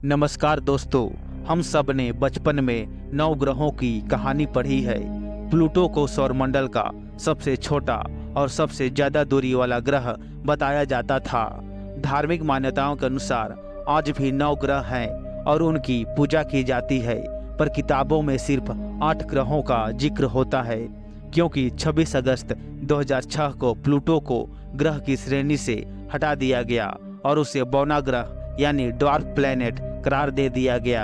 नमस्कार दोस्तों, हम सब ने बचपन में 9 ग्रहों की कहानी पढ़ी है। प्लूटो को सौरमंडल का सबसे छोटा और सबसे ज्यादा दूरी वाला ग्रह बताया जाता था। धार्मिक मान्यताओं के अनुसार आज भी 9 ग्रह हैं और उनकी पूजा की जाती है, पर किताबों में सिर्फ 8 ग्रहों का जिक्र होता है, क्योंकि 26 अगस्त 2006 को प्लूटो को ग्रह की श्रेणी से हटा दिया गया और उसे बौना ग्रह यानी ड्वार्फ प्लैनेट करार दे दिया गया।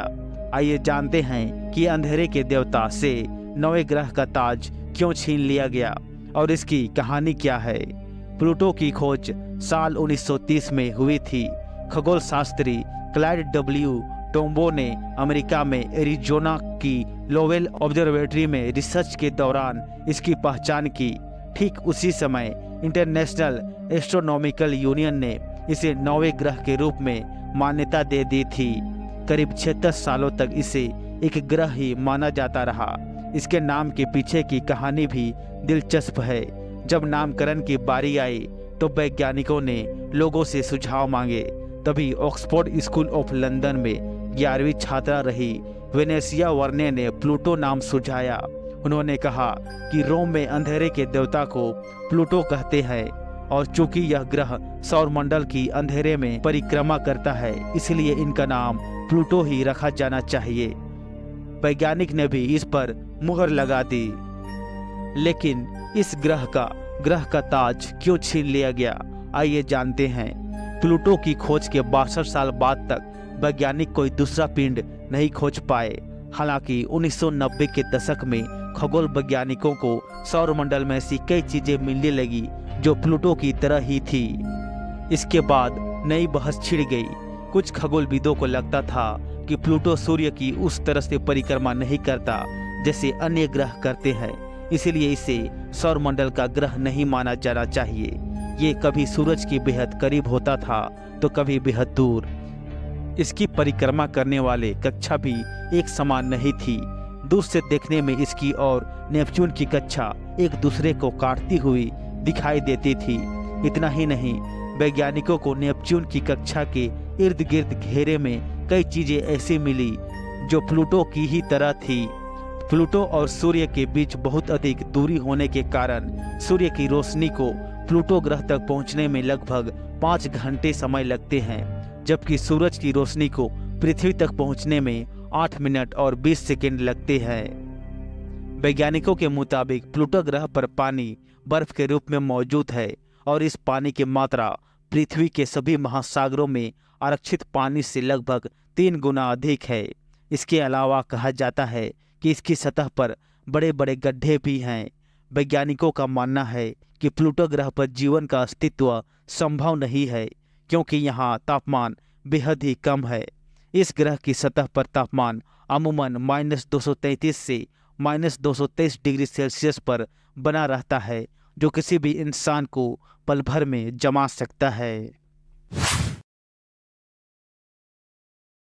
आइए जानते हैं कि अंधेरे के देवता से 9वें ग्रह का ताज क्यों छीन लिया गया और इसकी कहानी क्या है। प्लूटो की खोज साल 1930 में हुई थी। खगोल शास्त्री क्लाइड डब्ल्यू टोम्बो ने अमेरिका में एरिजोना की लोवेल ऑब्जर्वेटरी में रिसर्च के दौरान इसकी पहचान की। ठीक उसी समय इंटरनेशनल एस्ट्रोनॉमिकल यूनियन ने इसे 9वें ग्रह के रूप में मान्यता दे दी थी। करीब 76 सालों तक इसे एक ग्रह ही माना जाता रहा। इसके नाम के पीछे की कहानी भी दिलचस्प है। जब नामकरण की बारी आई तो वैज्ञानिकों ने लोगों से सुझाव मांगे। तभी ऑक्सफोर्ड स्कूल ऑफ लंदन में 11वीं छात्रा रही वेनेसिया वर्ने ने प्लूटो नाम सुझाया। उन्होंने कहा कि रोम में अंधेरे के देवता को प्लूटो कहते हैं और चूंकि यह ग्रह सौरमंडल की अंधेरे में परिक्रमा करता है, इसलिए इनका नाम प्लूटो ही रखा जाना चाहिए। वैज्ञानिक ने भी इस पर मुहर लगा दी। लेकिन इस ग्रह का ताज क्यों छीन लिया गया, आइए जानते हैं। प्लूटो की खोज के 62 साल बाद तक वैज्ञानिक कोई दूसरा पिंड नहीं खोज पाए। हालांकि 1990 के दशक में खगोल वैज्ञानिकों को सौरमंडल में ऐसी कई चीजें मिलने लगी जो प्लूटो की तरह ही थी। इसके बाद नई बहस छिड़ गई। कुछ खगोलविदों को लगता था कि प्लूटो सूर्य की उस तरह से परिक्रमा नहीं करता जैसे अन्य ग्रह करते हैं, इसलिए इसे सौरमंडल का ग्रह नहीं माना जाना चाहिए। ये कभी सूरज के बेहद करीब होता था तो कभी बेहद दूर। इसकी परिक्रमा करने वाले कक्षा भी एक समान नहीं थी। दूर से देखने में इसकी और नेपच्यून की कक्षा एक दूसरे को काटती हुई दिखाई देती थी। इतना ही नहीं, वैज्ञानिकों को नेपच्यून की कक्षा के इर्द गिर्द घेरे में कई चीजें ऐसी मिली जो प्लूटो की ही तरह थी। प्लूटो और सूर्य के बीच बहुत अधिक दूरी होने के कारण सूर्य की रोशनी को प्लूटो ग्रह तक पहुंचने में लगभग 5 घंटे समय लगते हैं, जबकि सूरज की रोशनी को पृथ्वी तक पहुंचने में 8 मिनट और 20 सेकंड लगते हैं। वैज्ञानिकों के मुताबिक प्लूटो ग्रह पर पानी बर्फ के रूप में मौजूद है और इस पानी की मात्रा पृथ्वी के सभी महासागरों में आरक्षित पानी से लगभग 3 गुना अधिक है। इसके अलावा कहा जाता है कि इसकी सतह पर बड़े बड़े गड्ढे भी हैं। वैज्ञानिकों का मानना है कि प्लूटो ग्रह पर जीवन का अस्तित्व संभव नहीं है, क्योंकि यहाँ तापमान बेहद ही कम है। इस ग्रह की सतह पर तापमान अमूमन -233 से -223 डिग्री सेल्सियस पर बना रहता है, जो किसी भी इंसान को पल भर में जमा सकता है।